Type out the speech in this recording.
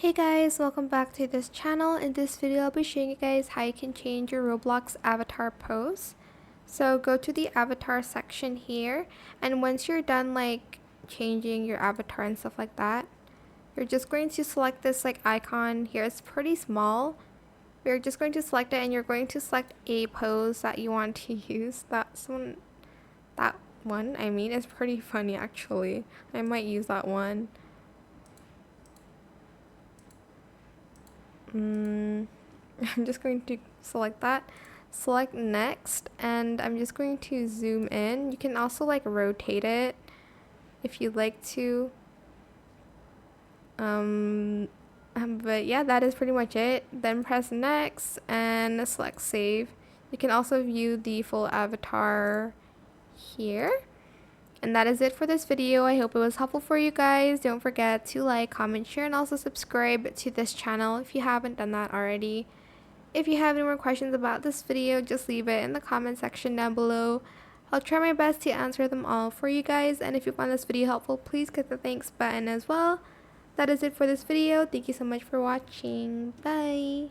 Hey guys, welcome back to this channel. In this video, I'll be showing you guys how you can change your Roblox avatar pose. So go to the avatar section here, and once you're done changing your avatar and stuff like that, you're just going to select this icon here. It's pretty small. You're just going to select it and you're going to select a pose that you want to use. That one, I mean, is pretty funny actually. I might use that one. I'm just going to select that, select next, and I'm just going to zoom in. You can also rotate it if you'd like to. But yeah, that is pretty much it. Then press next and select save. You can also view the full avatar here. And that is it for this video. I hope it was helpful for you guys. Don't forget to like, comment, share, and also subscribe to this channel if you haven't done that already. If you have any more questions about this video, just leave it in the comment section down below. I'll try my best to answer them all for you guys. And if you found this video helpful, please click the thanks button as well. That is it for this video. Thank you so much for watching. Bye.